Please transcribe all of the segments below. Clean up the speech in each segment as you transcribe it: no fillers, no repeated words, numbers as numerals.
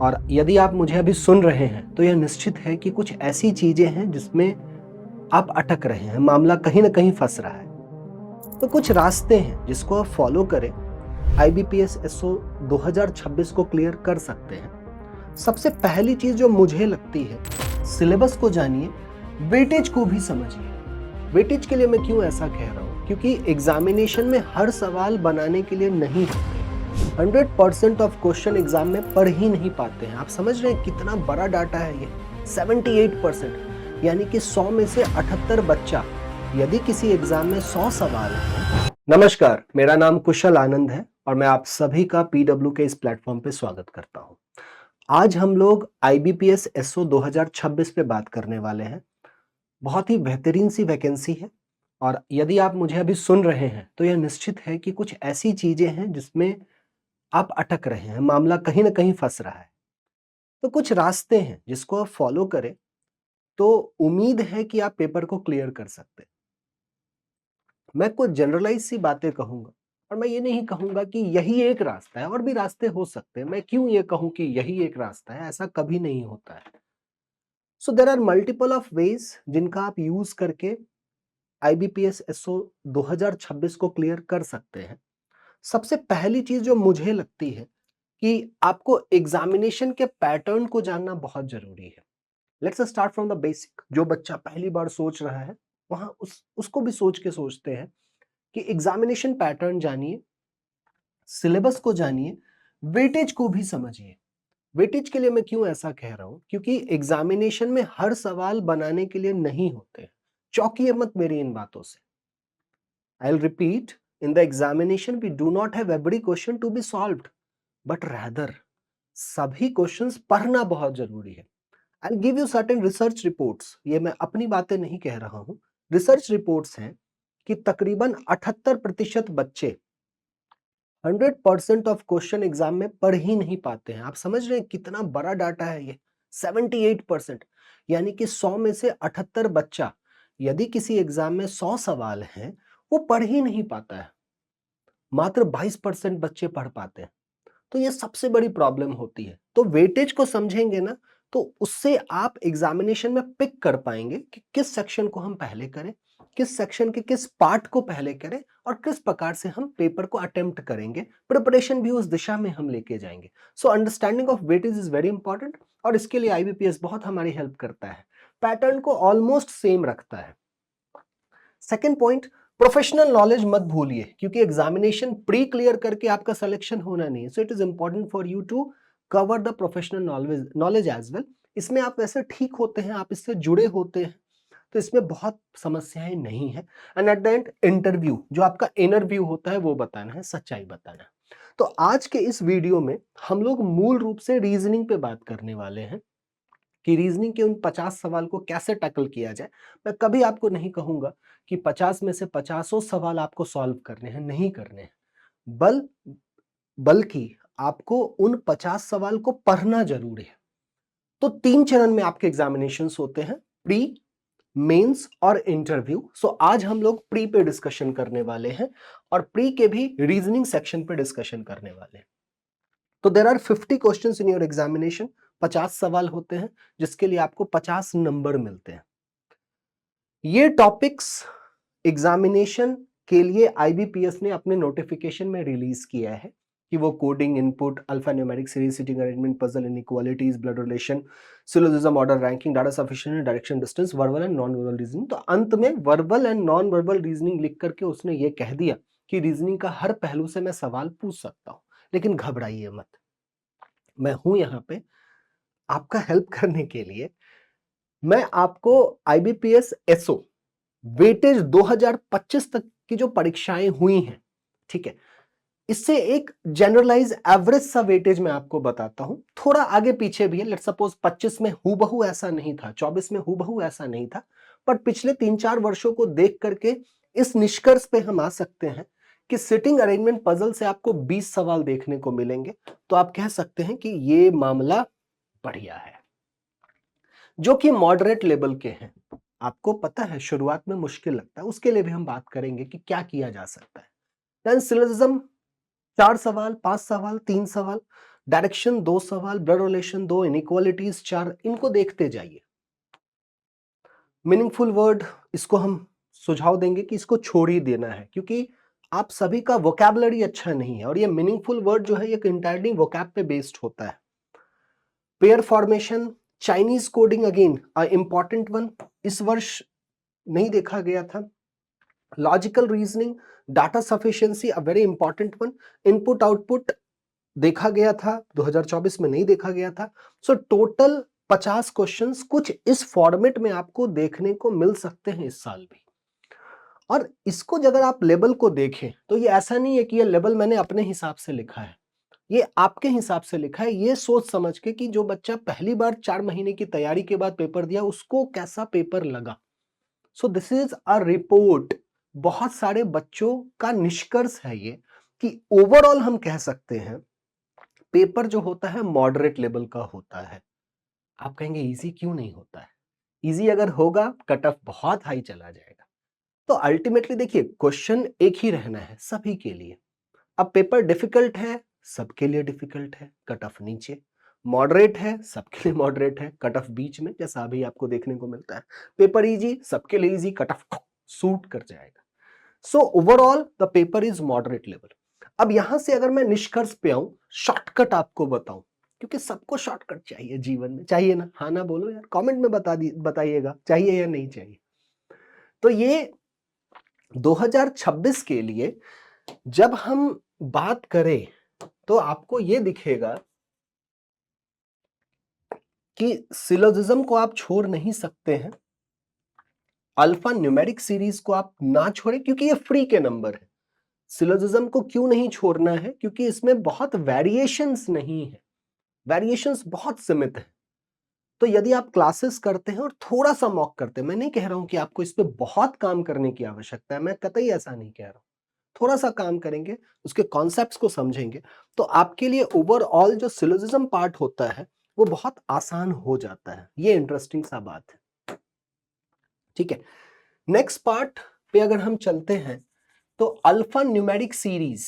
और यदि आप मुझे अभी सुन रहे हैं तो यह निश्चित है कि कुछ ऐसी चीजें हैं जिसमें आप अटक रहे हैं, मामला कहीं ना कहीं फंस रहा है। तो कुछ रास्ते हैं जिसको आप फॉलो करें, आईबीपीएस एसओ 2026 को क्लियर कर सकते हैं। सबसे पहली चीज जो मुझे लगती है, सिलेबस को जानिए, वेटेज को भी समझिए। वेटेज के लिए मैं क्यों ऐसा कह रहा हूं, क्योंकि एग्जामिनेशन में हर सवाल बनाने के लिए नहीं होते। 100% ऑफ क्वेश्चन एग्जाम में पढ़ ही नहीं पाते हैं। आप समझ रहे हैं कितना बड़ा डाटा है ये। 78%, यानी कि 100 में से 78 बच्चा, यदि किसी एग्जाम में 100 सवाल है। नमस्कार, मेरा नाम कुशल आनंद है और मैं आप सभी का पीडब्ल्यू के इस प्लेटफॉर्म पे स्वागत करता हूं। आज हम लोग आईबीपीएस एसओ 2026 पे बात करने वाले हैं। बहुत ही बेहतरीन सी वैकेंसी है और यदि आप मुझे अभी सुन रहे हैं तो यह निश्चित है कि कुछ ऐसी चीजें हैं जिसमें आप अटक रहे हैं, मामला कहीं ना कहीं फंस रहा है। तो कुछ रास्ते हैं जिसको आप फॉलो करें तो उम्मीद है कि आप पेपर को क्लियर कर सकते हैं। मैं कुछ जनरलाइज सी बातें कहूंगा और मैं ये नहीं कहूंगा कि यही एक रास्ता है, और भी रास्ते हो सकते हैं। मैं क्यों ये कहूं कि यही एक रास्ता है, ऐसा कभी नहीं होता है। So there are multiple of ways जिनका आप यूज करके आईबीपीएस एसओ 2026 को क्लियर कर सकते हैं। सबसे पहली चीज जो मुझे लगती है कि आपको एग्जामिनेशन के पैटर्न को जानना बहुत जरूरी है। Let's start from the basic. जो बच्चा पहली बार सोच रहा है वहां उसको भी सोच के सोचते हैं कि एग्जामिनेशन पैटर्न जानिए, सिलेबस को जानिए, वेटेज को भी समझिए। वेटेज के लिए मैं क्यों ऐसा कह रहा हूं, क्योंकि एग्जामिनेशन में हर सवाल बनाने के लिए नहीं होते। चौंकिए मत मेरी इन बातों से। I'll repeat, in the examination we do not have every question to be solved, but rather सभी क्वेश्चंस पढ़ना बहुत जरूरी है। I'll give you certain research reports, ये मैं अपनी बातें नहीं कह रहा हूं, रिसर्च रिपोर्ट्स हैं कि तकरीबन 78% बच्चे 100% ऑफ क्वेश्चन एग्जाम में पढ़ ही नहीं पाते हैं। आप समझ रहे हैं कितना बड़ा डाटा है ये। 78%, यानी कि 100 में से 78 बच्चा, यदि किसी एग्जाम में 100 सवाल हैं, वो पढ़ ही नहीं पाता है। मात्र 22% बच्चे पढ़ पाते हैं। तो ये सबसे बड़ी प्रॉब्लम होती है। तो वेटेज को समझेंगे ना, तो उससे आप एग्जामिनेशन में पिक कर पाएंगे कि किस सेक्शन को हम पहले करें, किस सेक्शन के किस पार्ट को पहले करें और किस प्रकार से हम पेपर को अटेम्प्ट करेंगे। प्रिपरेशन भी उस दिशा में हम लेके जाएंगे। So understanding of weightage is very important और इसके लिए आईबीपीएस बहुत हमारी हेल्प करता है। पैटर्न को ऑलमोस्ट सेम रखता है। सेकेंड पॉइंट, प्रोफेशनल नॉलेज मत भूलिए, क्योंकि एग्जामिनेशन प्री क्लियर करके आपका सिलेक्शन होना नहीं है। So it is important for you to cover the professional knowledge as well. इसमें आप वैसे ठीक होते हैं, आप इससे जुड़े होते हैं, तो इसमें बहुत समस्याएं नहीं है। And at the end interview, जो आपका इंटरव्यू होता है, वो बताना है, सच्चाई बताना है। तो आज के इस वीडियो में हम लोग मूल रूप से रीजनिंग पे बात करने वाले हैं कि रीजनिंग के उन 50 सवाल को कैसे टैकल किया जाए। मैं कभी आपको नहीं कहूंगा कि 50 में से 50 सवाल आपको सॉल्व करने हैं, नहीं करने हैं, बल्कि आपको उन 50 सवाल को पढ़ना जरूरी है। तो 3 चरण में आपके एग्जामिनेशंस होते हैं, प्री, मेंस और इंटरव्यू। सो आज हम लोग प्री पे डिस्कशन करने वाले हैं और प्री के भी रीजनिंग सेक्शन पे डिस्कशन करने वाले हैं। तो there are 50 questions in your examination. 50 सवाल होते हैं जिसके लिए आपको 50 नंबर मिलते हैं। ये टॉपिक्स एग्जामिनेशन के लिए आईबीपीएस ने अपने नोटिफिकेशन में रिलीज किया है कि वो coding, input, alpha numeric series, sitting arrangement, puzzle, inequalities, blood relation, syllogism, order, ranking, data sufficiency, direction, distance, verbal and non verbal reasoning. तो अंत में verbal and non verbal reasoning लिख करके उसने ये कह दिया कि रीजनिंग का हर पहलू से मैं सवाल पूछ सकता हूं। लेकिन घबराइए मत, मैं हूं यहां पे आपका हेल्प करने के लिए। मैं आपको आईबीपीएस एसओ वेटेज 2025 तक की जो परीक्षाएं हुई हैं, ठीक है, इससे एक जनरलाइज एवरेज सा वेटेज मैं आपको बताता हूं। थोड़ा आगे पीछे भी है। लेट्स सपोज 25 में हूबहू ऐसा नहीं था, 24 में हूबहू ऐसा नहीं था, पर पिछले 3-4 वर्षों को देख करके इस निष्कर्ष पे हम आ सकते हैं कि सिटिंग अरेंजमेंट पजल से आपको 20 सवाल देखने को मिलेंगे। तो आप कह सकते हैं कि ये मामला बढ़िया है, जो कि मॉडरेट लेवल के हैं। आपको पता है शुरुआत में मुश्किल लगता है, उसके लिए भी हम बात करेंगे कि क्या किया जा सकता है। देन सिलोजिज्म 4 सवाल, 5 सवाल, 3 सवाल, डायरेक्शन 2 सवाल, ब्लड रिलेशन 2, इनइक्वालिटीज 4, इनको देखते जाइए। मीनिंगफुल वर्ड, इसको हम सुझाव देंगे कि इसको छोड़ ही देना है, क्योंकि आप सभी का वोकैबुलरी अच्छा नहीं है और ये मीनिंगफुल वर्ड जो है ये इंटायरली वोकैब पे बेस्ड होता है। Pair formation, Chinese coding again important one, इस वर्ष नहीं देखा गया था। Logical reasoning, data sufficiency a very important one. Input output देखा गया था, 2024 में नहीं देखा गया था। सो टोटल 50 क्वेश्चंस कुछ इस फॉर्मेट में आपको देखने को मिल सकते हैं इस साल भी। और इसको अगर आप लेवल को देखें तो ये ऐसा नहीं है कि ये लेवल मैंने अपने हिसाब से लिखा है, ये आपके हिसाब से लिखा है, ये सोच समझ के कि जो बच्चा पहली बार 4 महीने की तैयारी के बाद पेपर दिया उसको कैसा पेपर लगा। So this is a report, बहुत सारे बच्चों का निष्कर्ष है ये कि ओवरऑल हम कह सकते हैं पेपर जो होता है मॉडरेट लेवल का होता है। आप कहेंगे इजी क्यों नहीं होता है? इजी अगर होगा कट ऑफ बहुत हाई चला जाएगा। तो अल्टीमेटली देखिए क्वेश्चन एक ही रहना है सभी के लिए। अब पेपर डिफिकल्ट है, सबके लिए डिफिकल्ट है, कट ऑफ नीचे। मॉडरेट है, सबके लिए मॉडरेट है, कट ऑफ बीच में, जैसा अभी आपको देखने को मिलता है। पेपर इजी, सबके लिए इजी, कट ऑफ सूट कर जाएगा। So overall the paper is moderate level. अब यहां से अगर मैं निष्कर्ष पे आऊं, शॉर्टकट आपको बताऊं, क्योंकि सबको शॉर्टकट चाहिए जीवन में, चाहिए ना? हाँ ना बोलो यार, कमेंट में बताइएगा चाहिए या नहीं चाहिए। तो ये 2026 के लिए जब हम बात करें तो आपको ये दिखेगा कि सिलोजिज्म को आप छोड़ नहीं सकते हैं, अल्फा न्यूमेरिक सीरीज को आप ना छोड़ें क्योंकि ये फ्री के नंबर है। सिलोजिज्म को क्यों नहीं छोड़ना है? क्योंकि इसमें बहुत वेरिएशंस नहीं है, वेरिएशंस बहुत सीमित है। तो यदि आप क्लासेस करते हैं और थोड़ा सा मॉक करते हैं, मैं नहीं कह रहा हूं कि आपको इस पे बहुत काम करने की आवश्यकता है, मैं कतई ऐसा नहीं कह रहा हूं, थोड़ा सा काम करेंगे, उसके कॉन्सेप्ट्स को समझेंगे तो आपके लिए ओवरऑल जो सिलोजिज्म पार्ट होता है वो बहुत आसान हो जाता है। ये इंटरेस्टिंग सा बात है। ठीक है, नेक्स्ट पार्ट पे अगर हम चलते हैं तो अल्फा न्यूमेरिक सीरीज,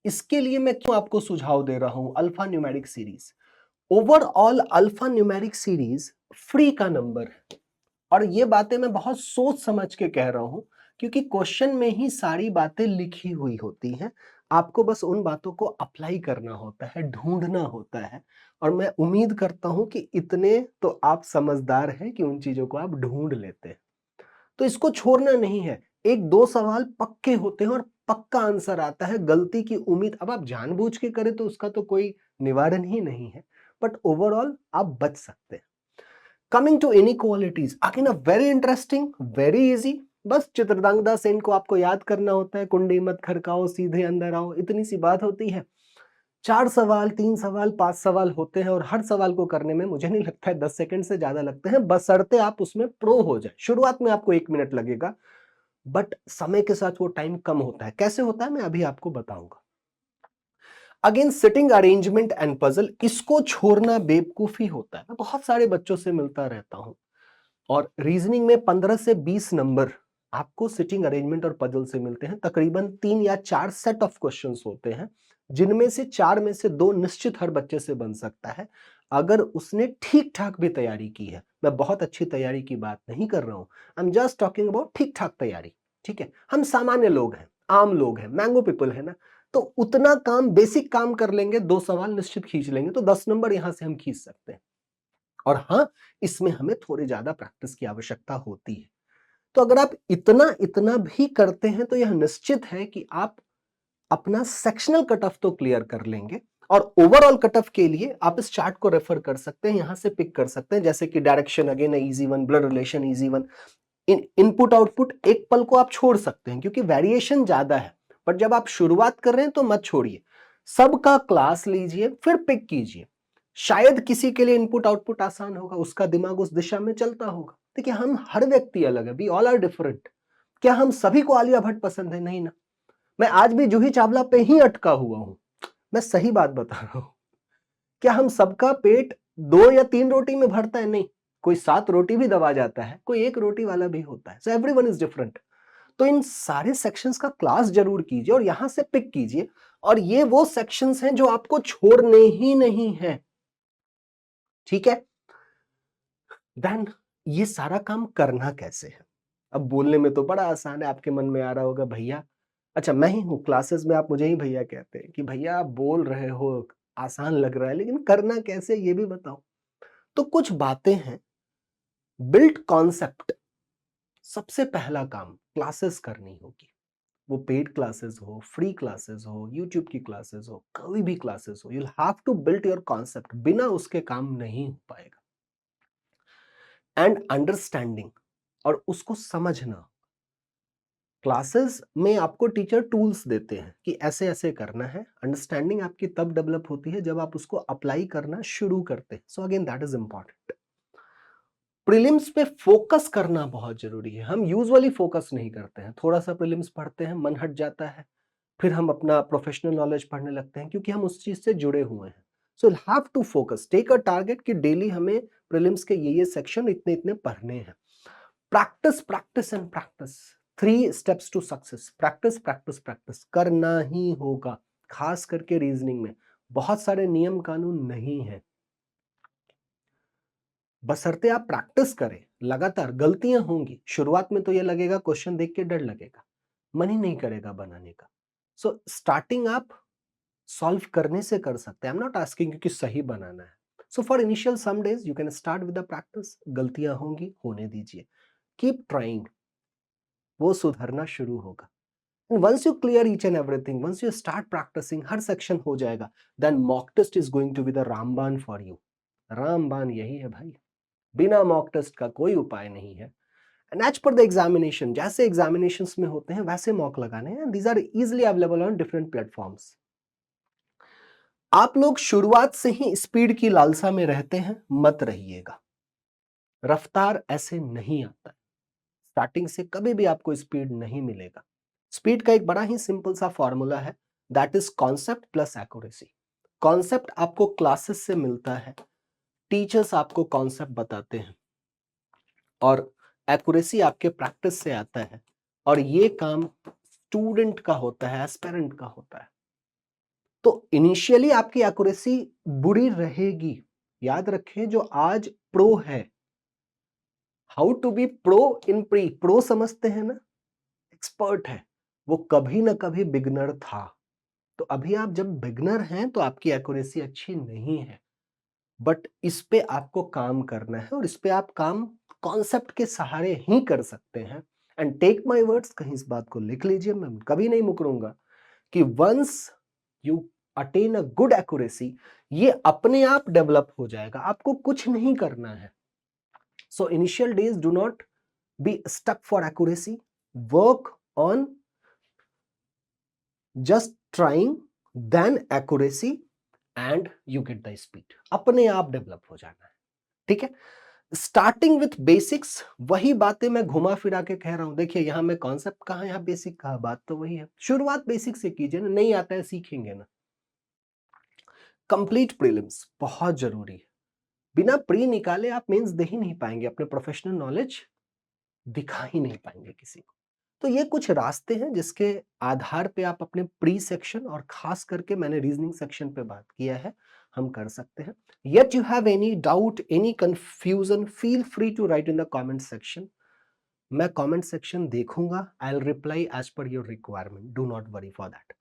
इसके लिए मैं क्यों आपको सुझाव दे रहा हूं? Alpha numeric series, overall alpha numeric series free का नंबर है और ये बातें मैं बहुत सोच समझ के कह रहा हूं क्योंकि क्वेश्चन में ही सारी बातें लिखी हुई होती हैं, आपको बस उन बातों को अप्लाई करना होता है, ढूंढना होता है। और मैं उम्मीद करता हूं कि इतने तो आप समझदार हैं कि उन चीजों को आप ढूंढ लेते हैं। तो इसको छोड़ना नहीं है, एक दो सवाल पक्के होते हैं और पक्का आंसर आता है, गलती की उम्मीद अब आप जानबूझ के करें तो उसका तो कोई निवारण ही नहीं है, बट ओवरऑल आप बच सकते हैं। Coming to inequalities, again a very interesting, very easy, बस चित्रदांगदा सेन को आपको याद करना होता है, कुंडी मत खड़काओ सीधे अंदर आओ, इतनी सी बात होती है। 4 सवाल, 3 सवाल, 5 सवाल होते हैं और हर सवाल को करने में मुझे नहीं लगता है 10 सेकंड से ज्यादा लगते हैं, बशर्ते आप उसमें प्रो हो जाए। शुरुआत में आपको 1 मिनट लगेगा, बट समय के साथ वो टाइम कम होता है। कैसे होता है मैं अभी आपको बताऊंगा। Again sitting arrangement and puzzle, इसको छोड़ना बेवकूफी होता है। मैं बहुत सारे बच्चों से मिलता रहता हूं और रीजनिंग में 15 से 20 नंबर आपको सिटिंग अरेंजमेंट और पजल से मिलते हैं। तकरीबन 3 या 4 सेट ऑफ क्वेश्चंस होते हैं जिनमें से 4 में से 2 निश्चित हर बच्चे से बन सकता है अगर उसने ठीक ठाक भी तैयारी की है। मैं बहुत अच्छी तैयारी की बात नहीं कर रहा हूं, I am just talking about ठीक ठाक तैयारी। ठीक है, हम सामान्य लोग हैं, आम लोग हैं, मैंगो पीपल है ना, तो उतना काम, बेसिक काम कर लेंगे, 2 सवाल निश्चित खींच लेंगे तो 10 नंबर यहां से हम खींच सकते हैं। और हाँ, इसमें हमें थोड़ी ज्यादा प्रैक्टिस की आवश्यकता होती है। तो अगर आप इतना इतना भी करते हैं तो यह निश्चित है कि आप अपना सेक्शनल कट ऑफ तो क्लियर कर लेंगे। और ओवरऑल कट ऑफ के लिए आप इस चार्ट को रेफर कर सकते हैं, यहां से पिक कर सकते हैं, जैसे कि direction again easy one, blood relation easy one, input output एक पल को आप छोड़ सकते हैं क्योंकि वेरिएशन ज्यादा है। बट जब आप शुरुआत कर रहे हैं तो मत छोड़िए, सबका क्लास लीजिए फिर पिक कीजिए। शायद किसी के लिए इनपुट आउटपुट आसान होगा, उसका दिमाग उस दिशा में चलता होगा। देखिए हम हर व्यक्ति अलग है, वी ऑल आर डिफरेंट। क्या हम सभी को आलिया भट्ट पसंद है? नहीं ना। मैं आज भी जूही चावला पे ही अटका हुआ हूं, मैं सही बात बता रहा हूं। क्या हम सबका पेट 2 या 3 रोटी में भरता है? नहीं, कोई 7 रोटी भी दबा जाता है, कोई 1 रोटी वाला भी होता है। So everyone is different. तो इन सारे सेक्शंस का क्लास जरूर कीजिए और यहां से पिक कीजिए। और ये वो सेक्शंस हैं जो आपको छोड़ने ही नहीं है, ठीक है। देन ये सारा काम करना कैसे है? अब बोलने में तो बड़ा आसान है, आपके मन में आ रहा होगा भैया, अच्छा मैं ही हूँ क्लासेस में, आप मुझे ही भैया कहते हैं कि भैया आप बोल रहे हो आसान लग रहा है, लेकिन करना कैसे ये भी बताओ। तो कुछ बातें हैं। बिल्ट कॉन्सेप्ट, सबसे पहला काम क्लासेस करनी होगी, वो पेड क्लासेस हो, फ्री क्लासेस हो, यूट्यूब की क्लासेस हो, कोई भी क्लासेस हो, you have to build your concept, बिना उसके काम नहीं हो पाएगा। एंड अंडरस्टैंडिंग, और उसको समझना। क्लासेस में आपको टीचर टूल्स देते हैं कि ऐसे ऐसे करना है, अंडरस्टैंडिंग आपकी तब डेवलप होती है जब आप उसको अप्लाई करना शुरू करते हैं। So again that is important. Prelims पे फोकस करना बहुत जरूरी है। हम यूजुअली फोकस नहीं करते हैं, थोड़ा सा प्रीलिम्स पढ़ते हैं, मन हट जाता है, फिर हम अपना प्रोफेशनल नॉलेज पढ़ने लगते हैं क्योंकि हम उस चीज से जुड़े हुए हैं। So have to focus, take a target कि डेली हमें प्रीलिम्स के ये सेक्शन इतने इतने पढ़ने हैं। Practice practice and practice, 3 steps to success. Practice practice practice करना ही होगा, खास करके रीजनिंग में बहुत सारे नियम कानून नहीं है, बशर्ते आप प्रैक्टिस करें लगातार। गलतियां होंगी, शुरुआत में तो ये लगेगा, क्वेश्चन देख के डर लगेगा, मन ही नहीं करेगा बनाने का। सो स्टार्टिंग आप सॉल्व करने से कर सकते हैं। आई एम नॉट आस्किंग कि सही बनाना है। So for initial some days you can start with the practice, गलतियां होंगी, होने दीजिए, कीप ट्राइंग, वो सुधरना शुरू होगा। Once you clear each and everything, once you start practicing, हर सेक्शन हो जाएगा, then mock test is going to be the रामबाण फॉर यू। रामबाण यही है भाई, बिना मॉक टेस्ट का कोई उपाय नहीं है। And as per the examination, जैसे एग्जामिनेशंस में होते हैं वैसे मॉक लगाने हैं। These are easily available on different platforms. आप लोग शुरुआत से ही स्पीड की लालसा में रहते हैं, मत रहिएगा। रफ्तार ऐसे नहीं आता है, स्टार्टिंग से कभी भी आपको स्पीड नहीं मिलेगा। स्पीड का एक बड़ा ही सिंपल सा फॉर्मूला है, that is concept plus accuracy. Concept आपको क्लासेस से मिलता है, टीचर्स आपको कॉन्सेप्ट बताते हैं, और एक्यूरेसी आपके प्रैक्टिस से आता है, और ये काम स्टूडेंट का होता है, एस्पिरेंट का होता है। तो इनिशियली आपकी एक्यूरेसी बुरी रहेगी। याद रखें, जो आज प्रो है, how to be pro in pre, pro समझते हैं ना, एक्सपर्ट है, वो कभी ना कभी बिगनर था। तो अभी आप जब बिगनर हैं तो आपकी एक्यूरेसी अच्छी नहीं है, बट इस पे आपको काम करना है, और इस पे आप काम कॉन्सेप्ट के सहारे ही कर सकते हैं। एंड टेक माय वर्ड्स, कहीं इस बात को लिख लीजिए, मैं कभी नहीं मुकरूंगा कि once you attain a good accuracy, ये अपने आप डेवलप हो जाएगा, आपको कुछ नहीं करना है। So initial days do not be stuck for accuracy, work on just trying, then accuracy, and you get the speed, अपने आप डेवलप हो जाना है। ठीक है, स्टार्टिंग विथ बेसिक्स, वही बातें मैं घुमा फिरा के कह रहा हूं। देखिए यहां मैं कॉन्सेप्ट कहा, यहां बेसिक कहा, बात तो वही है। शुरुआत बेसिक से कीजिए ना, नहीं आता है सीखेंगे ना। कंप्लीट प्रीलिम्स बहुत जरूरी है, बिना प्री निकाले आप मेंस दे ही नहीं पाएंगे, अपने प्रोफेशनल नॉलेज दिखा ही नहीं पाएंगे किसी को। तो ये कुछ रास्ते हैं जिसके आधार पे आप अपने प्री सेक्शन, और खास करके मैंने रीजनिंग सेक्शन पे बात किया है, हम कर सकते हैं। Yet you have any doubt, any confusion, feel free to write in the comment section. मैं कमेंट सेक्शन देखूंगा, I will reply as per your requirement, do not worry for that.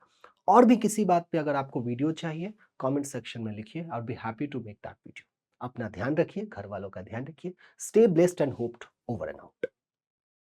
और भी किसी बात पे अगर आपको वीडियो चाहिए, कमेंट सेक्शन में लिखिए, I will be happy to make that video. अपना ध्यान रखिए, घर वालों का ध्यान रखिए, stay blessed and hoped, over and out.